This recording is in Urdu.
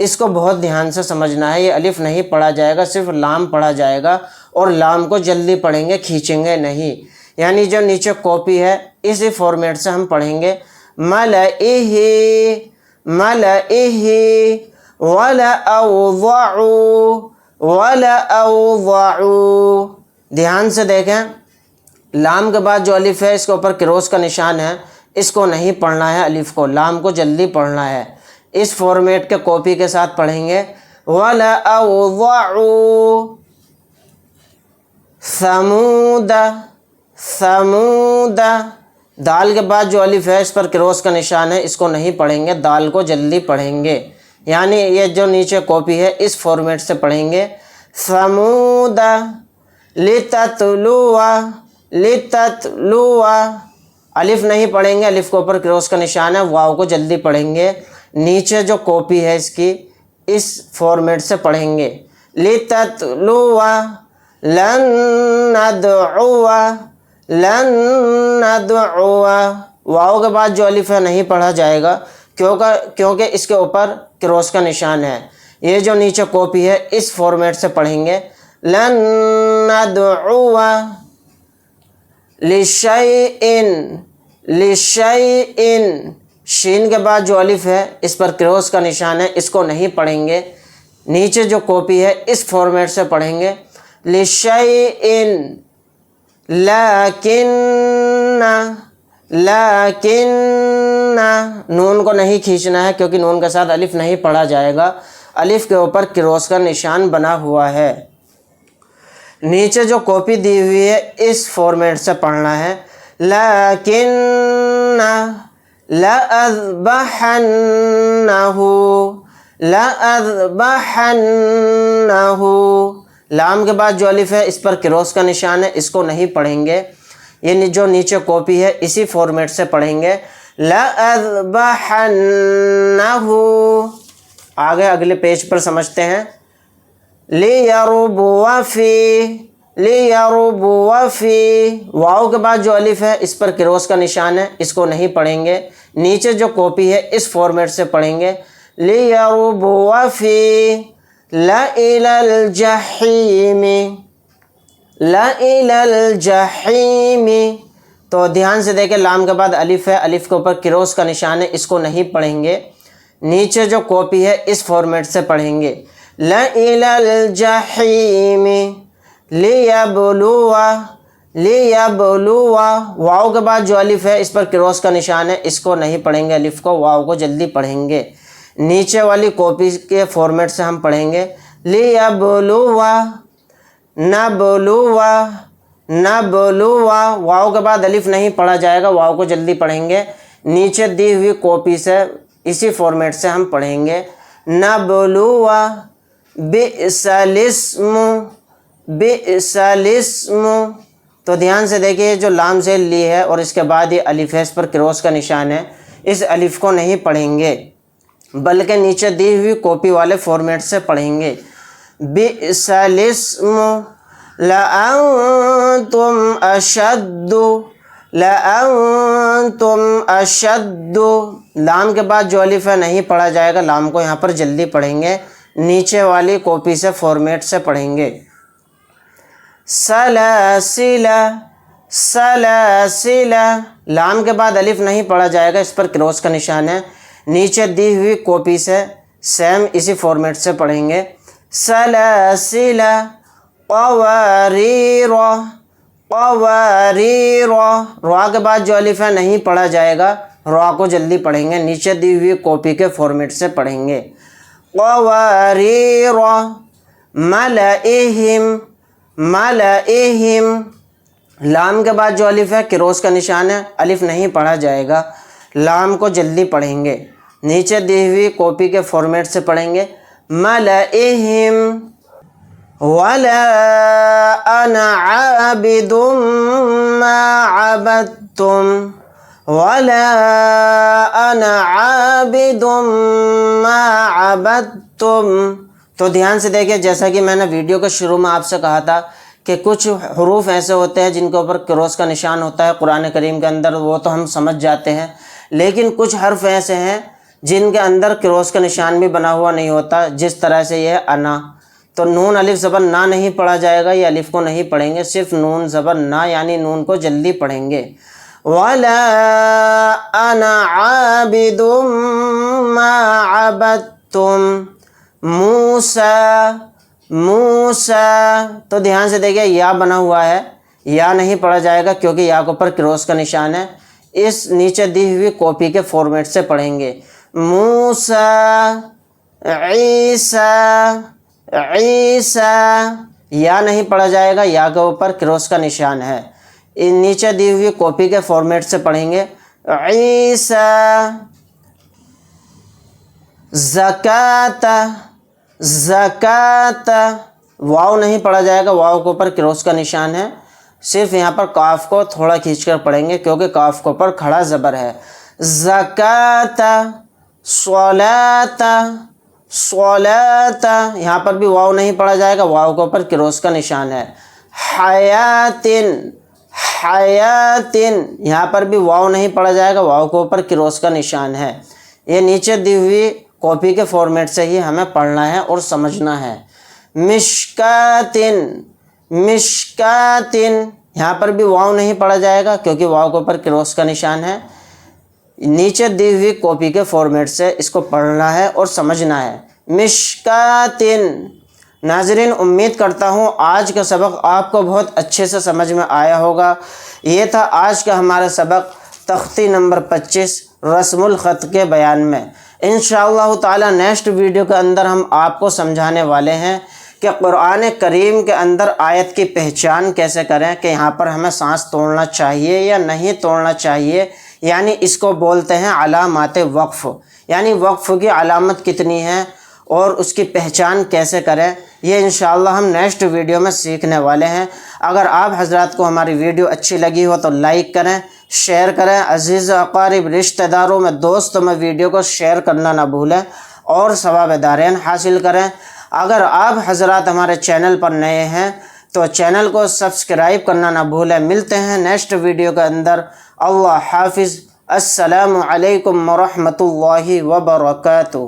اس کو بہت دھیان سے سمجھنا ہے۔ یہ الف نہیں پڑھا جائے گا، صرف لام پڑھا جائے گا، اور لام کو جلدی پڑھیں گے، کھینچیں گے نہیں۔ یعنی جو نیچے کاپی ہے اسی فارمیٹ سے ہم پڑھیں گے، ملئہ ملئہ وَلَأَوْضَعُوا وَلَأَوْضَعُوا۔ دھیان سے دیکھیں، لام کے بعد جو الف ہے اس کے اوپر کروس کا نشان ہے، اس کو نہیں پڑھنا ہے، الف کو، لام کو جلدی پڑھنا ہے۔ اس فارمیٹ کے کاپی کے ساتھ پڑھیں گے، وَلَأَوْضَعُوا ثَمُودَ ثَمُودَ۔ دال کے بعد جو الف ہے اس پر کروس کا نشان ہے، اس کو نہیں پڑھیں گے، دال کو جلدی پڑھیں گے۔ یعنی یہ جو نیچے کاپی ہے اس فارمیٹ سے پڑھیں گے، ثَمُودَ لِتَتْلُوَ لِتَتْلُوَ۔ الف نہیں پڑھیں گے، الف کے اوپر کروس کا نشان ہے، واو کو جلدی پڑھیں گے۔ نیچے جو کاپی ہے اس کی اس فارمیٹ سے پڑھیں گے، لِتَتْلُوَ لَن نَدْعُوَ لَن نَدْعُوَ۔ واو کے بعد جو الف ہے نہیں پڑھا جائے گا کیونکہ اس کے اوپر کروس کا نشان ہے۔ یہ جو نیچے کاپی ہے اس فارمیٹ سے پڑھیں گے، لَن نَدْعُوَ لِشَيْءٍ لِشَيْءٍ۔ شین کے بعد جو الف ہے اس پر کروس کا نشان ہے، اس کو نہیں پڑھیں گے۔ نیچے جو کاپی ہے اس فارمیٹ سے پڑھیں گے، لِشَيْءٍ لیکن لیکن۔ نون کو نہیں کھینچنا ہے کیونکہ نون کے ساتھ الف نہیں پڑھا جائے گا، الف کے اوپر کروس کا نشان بنا ہوا ہے۔ نیچے جو کاپی دی ہوئی ہے اس فارمیٹ سے پڑھنا ہے، لیکن لَأَذْبَحَنَّهُ لَأَذْبَحَنَّهُ۔ لام کے بعد جو الف ہے اس پر کروس کا نشان ہے، اس کو نہیں پڑھیں گے۔ یہ جو نیچے کاپی ہے اسی فارمیٹ سے پڑھیں گے، لَأَذْبَحَنَّهُ۔ آگے اگلے پیج پر سمجھتے ہیں، لِيَرْبُوَ فِي لِيَرْبُوَ فِي۔ واو کے بعد جو الف ہے اس پر کروس کا نشان ہے، اس کو نہیں پڑھیں گے۔ نیچے جو کاپی ہے اس فارمیٹ سے پڑھیں گے، لِيَرْبُوَ فِي لَإِلَى الْجَحِيمِ لَإِلَى الْجَحِيمِ۔ تو دھیان سے دیکھیں، لام کے بعد الف ہے، الف کے اوپر کروس کا نشان ہے، اس کو نہیں پڑھیں گے۔ نیچے جو کاپی ہے اس فارمیٹ سے پڑھیں گے، لَإِلَى الْجَحِيمِ لِيَبْلُوَ لِيَبْلُوَ۔ واو کے بعد جو الف ہے اس پر کروس کا نشان ہے، اس کو نہیں پڑھیں گے، الف کو، واو کو جلدی پڑھیں گے۔ نیچے والی کاپی کے فارمیٹ سے ہم پڑھیں گے، لِيَبْلُوَ نَبْلُوَ نَبْلُوَ۔ واو کے بعد الف نہیں پڑھا جائے گا، واو کو جلدی پڑھیں گے۔ نیچے دی ہوئی کاپی سے اسی فارمیٹ سے ہم پڑھیں گے، نَبْلُوَ بِئْسَ الِاسْمُ بِئْسَ الِاسْمُ۔ تو دھیان سے دیکھیے، جو لام زیر لی ہے اور اس کے بعد یہ الف ہے، اس پر کروس کا نشان ہے، اس الف کو نہیں پڑھیں گے بلکہ نیچے دی ہوئی کاپی والے فارمیٹ سے پڑھیں گے، بِئْسَ الِاسْمُ لَأَنْتُمْ أَشَدُّ لَأَنْتُمْ أَشَدُّ۔ لام کے بعد جو الف ہے نہیں پڑھا جائے گا، لام کو یہاں پر جلدی پڑھیں گے، نیچے والی کاپی سے فارمیٹ سے پڑھیں گے، سَلَاسِلَ سَلَاسِلَ۔ لام کے بعد الف نہیں پڑھا جائے گا، اس پر کروس کا نشان ہے، نیچے دی ہوئی کاپی سے سیم اسی فارمیٹ سے پڑھیں گے، سَلَاسِلَ قَوَارِيرَ قَوَارِيرَ۔ را کے بعد جو الف ہے نہیں پڑھا جائے گا، را کو جلدی پڑھیں گے، نیچے دی ہوئی کاپی کے فارمیٹ سے پڑھیں گے، قَوَارِيرَ مَلَئِهِمْ مَلَئِهِمْ۔ لام کے بعد جو الف ہے کروس کا نشان ہے، الف نہیں پڑھا جائے گا، لام کو جلدی پڑھیں گے، نیچے دی ہوئی کاپی کے فارمیٹ سے پڑھیں گے، مَلَئِهِمْ وَلَا أَنَا عَابِدٌ مَّا عَبَدتُّمْ وَلَا أَنَا عَابِدٌ مَّا عَبَدتُّمْ۔ تو دھیان سے دیکھیں، جیسا کہ میں نے ویڈیو کے شروع میں آپ سے کہا تھا کہ کچھ حروف ایسے ہوتے ہیں جن کے اوپر کروس کا نشان ہوتا ہے قرآن کریم کے اندر، وہ تو ہم سمجھ جاتے ہیں، لیکن کچھ حرف ایسے ہیں جن کے اندر کروس کا نشان بھی بنا ہوا نہیں ہوتا، جس طرح سے یہ انا، تو نون الف زبر نا نہیں پڑھا جائے گا، یہ الف کو نہیں پڑھیں گے، صرف نون زبر نا یعنی نون کو جلدی پڑھیں گے۔ وَلَا أَنَا عَابِدٌ مَا عَبَدتُّمْ موسیٰ، موسیٰ، تو دھیان سے دیکھیں یا بنا ہوا ہے، یا نہیں پڑھا جائے گا کیونکہ یا کے اوپر کروس کا نشان ہے، اس نیچے دی ہوئی کاپی کے فارمیٹ سے پڑھیں گے۔ موسیٰ، عیسیٰ، عیسیٰ، یا نہیں پڑھا جائے گا، یا کے اوپر کروس کا نشان ہے، نیچے دی ہوئی کاپی کے فارمیٹ سے پڑھیں گے۔ عیسیٰ، زکاۃ، زکاۃ، واو نہیں پڑھا جائے گا، واو کے اوپر کروس کا نشان ہے، صرف یہاں پر کاف کو تھوڑا کھینچ کر پڑھیں گے کیونکہ کاف کے اوپر کھڑا زبر ہے۔ زکاۃ، صلاۃ، صلاۃ، یہاں پر بھی واو نہیں پڑھا جائے گا، واو کے اوپر کروس کا نشان ہے۔ حیاتن، حیاتن، یہاں پر بھی واو نہیں پڑھا جائے گا، واو کے اوپر کروس کا نشان ہے۔ یہ نیچے دی ہوئی کاپی کے فارمیٹ سے ہی ہمیں پڑھنا ہے اور سمجھنا ہے۔ مشکاتن، مشکاتن، یہاں پر بھی واو نہیں پڑھا جائے گا کیونکہ واو کے اوپر کروس کا نشان ہے، نیچے دی ہوئی کاپی کے فارمیٹ سے اس کو پڑھنا ہے اور سمجھنا ہے۔ مشکاتن۔ ناظرین، امید کرتا ہوں آج کا سبق آپ کو بہت اچھے سے سمجھ میں آیا ہوگا۔ یہ تھا آج کا ہمارا سبق تختی نمبر 25 رسم الخط کے بیان میں۔ انشاءاللہ تعالی نیکسٹ ویڈیو کے اندر ہم آپ کو سمجھانے والے ہیں کہ قرآن کریم کے اندر آیت کی پہچان کیسے کریں، کہ یہاں پر ہمیں سانس توڑنا چاہیے یا نہیں توڑنا چاہیے، یعنی اس کو بولتے ہیں علامات وقف، یعنی وقف کی علامت کتنی ہے اور اس کی پہچان کیسے کریں، یہ انشاءاللہ ہم نیکسٹ ویڈیو میں سیکھنے والے ہیں۔ اگر آپ حضرات کو ہماری ویڈیو اچھی لگی ہو تو لائک کریں، شیئر کریں، عزیز اقارب رشتہ داروں میں دوستوں میں ویڈیو کو شیئر کرنا نہ بھولیں اور ثواب دارین حاصل کریں۔ اگر آپ حضرات ہمارے چینل پر نئے ہیں تو چینل کو سبسکرائب کرنا نہ بھولیں۔ ملتے ہیں نیکسٹ ویڈیو کے اندر۔ اللہ حافظ۔ السلام علیکم ورحمۃ اللہ وبرکاتہ۔